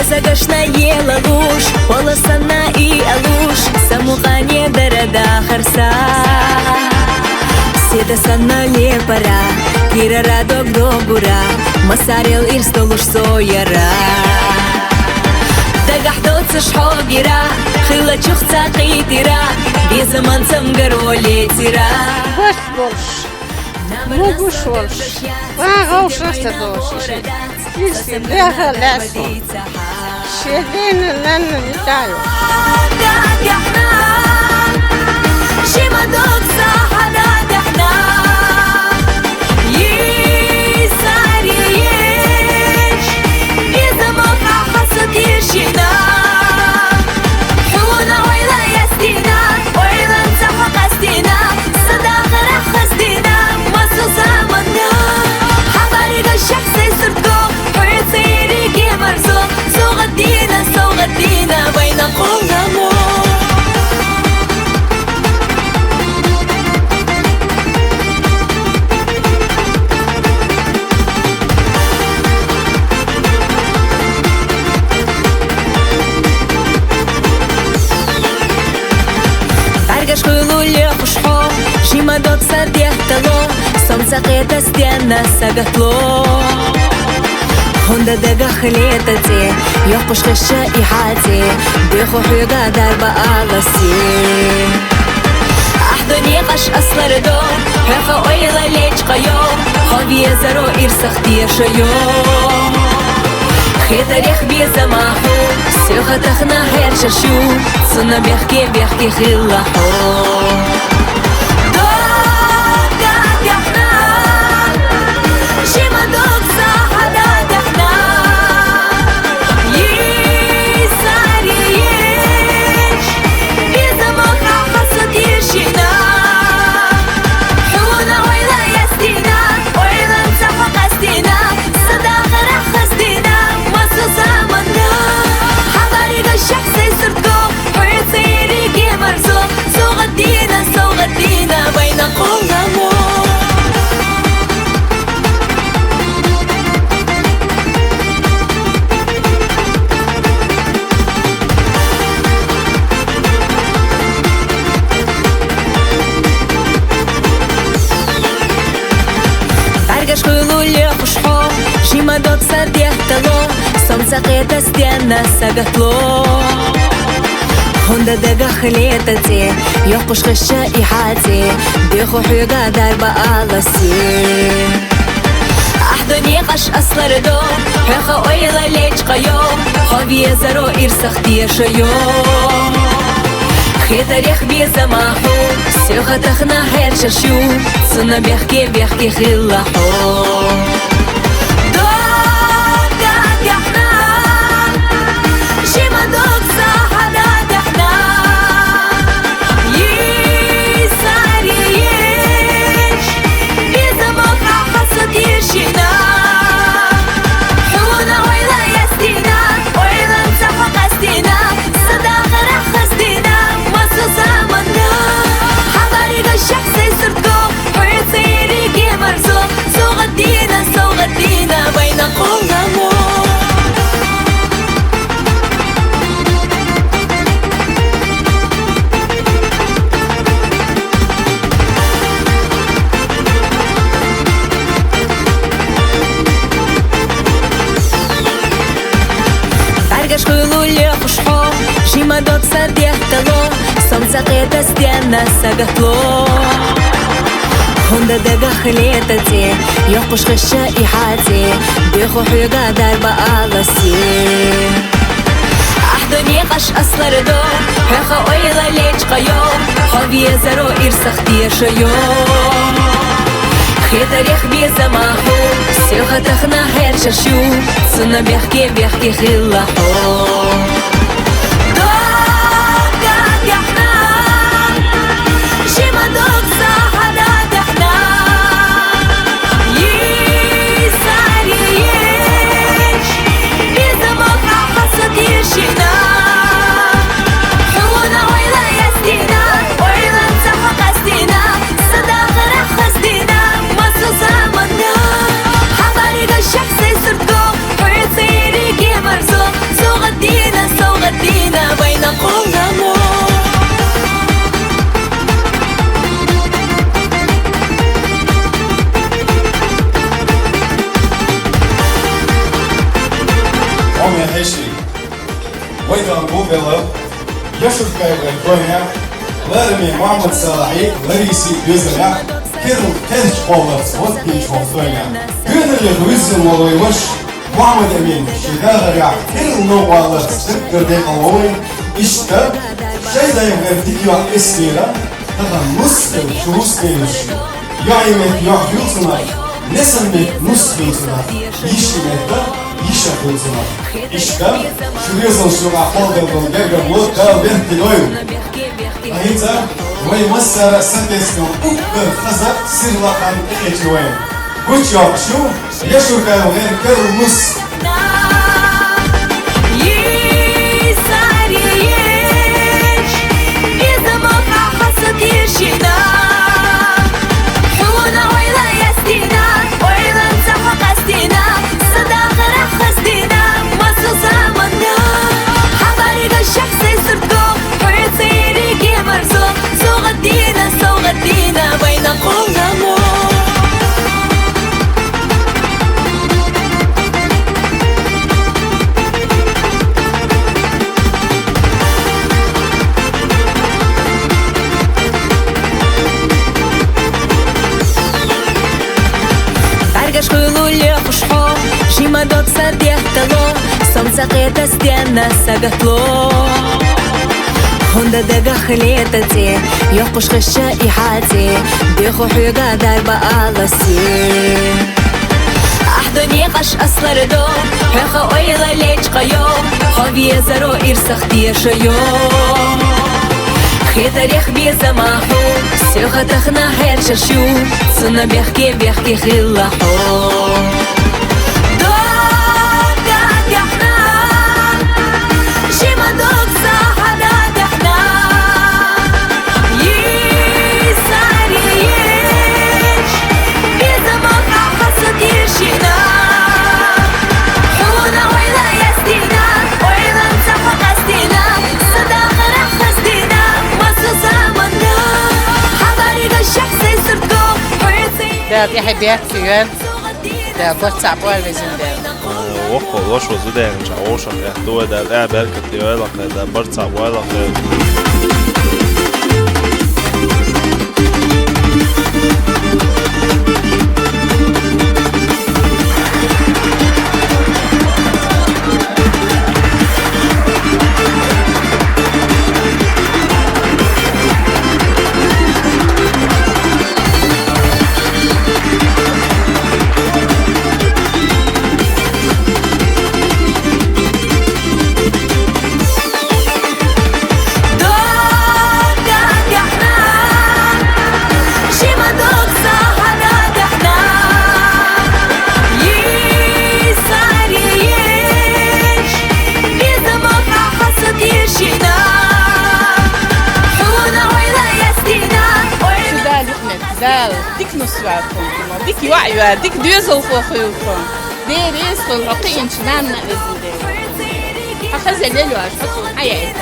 Загашна ела луж, полосана и алуш, самухане дарада харса. Седа санна лепара, кирара догура, масарел ирстолуш сояра. Дагахдоца шхогира, хила чухца қитира, безаман самгаролетира. Могуш волш, вагауш растадош. Если ляга лясо, щедина нан витаю. Шимадот сардехтало, солнце это стена сагатло. Хонда дагахлетати, ёхпуш хэша и хати, беху хюга дарба аласи. Ахдони қаш аслардо, хэха ойла лечқайо, хавия заро ирсахтия шайо. Хетарех безамаху, сёхатахна хершашу, цуна бехке хиллахо. Шимадот сардехтало, солнце это стена сагатло. Хонда дагахлетати, ёхпуш хэша и хати, беху хюга дарба аласи. Ахдони қаш аслардо, хэха ойла лечқайо, хавия заро ирсахтия шайо. Хетарех безамаху, сёхатахна хершашу, цуна бехке хиллахо. Шимадот сардехтало, солнце это стена сагатло. Хонда дагахлетати, ёхпуш хэша и хати, беху хюга дарба аласи. Ахдони қаш аслардо, хэха ойла лечқайо, хавия заро ирсахтия шайо. Хетарех безамаху, сёхатахна хершашу, цуна бехке хиллахо. Bela, Yashurkay Goya, Larami Mohamed Salahi, Larisi Bizana, Kiril Kench Powers, what Kench Powers, Günürlük Wizin Walaymış, Muhammed Emin, Şidagaya, Kiril No Wallace, Sırkırdık Alayın, işte şeydayım verdik ya eskira, tadan Muskil, şu Muskilmiş, Yaymet Yahyusuna, Nesenmek Muskilsuna, Yişimette, Yişakılsuna. İşte şu yazılışına kaldırdım, gergamlı, kalbenti doyum. Ayıca, ويمسر سنتسكم أكبر خزق سرلقاً إجوين. Güç yok şu, yaşurkay oğen kırılmış. Док сардехтало, солнце это стена сагатло. Хонда дагах летати, يقش خشة إحاتي بيخو حيقا داربا آلاسي أحضني قش أصلر دو هخا أويلا ليش قيو خوفي زرو إرسختي شيو خيتاريخ بيزماحو سيوخا تخنا حير ششو سنة بيحكي خلاحو Det jeg har bedt for det er godt samt over ved sin del. وقو وشو زده نشعوشا يحدوه ده الأعبال كتيوالك ده برصع والك ديك نصراتكم ديك وعيوا ديك دوزل فوقيكم دير يسخل رقيين شنان نقلزن دير أخذ الليل واشفتوا حياتي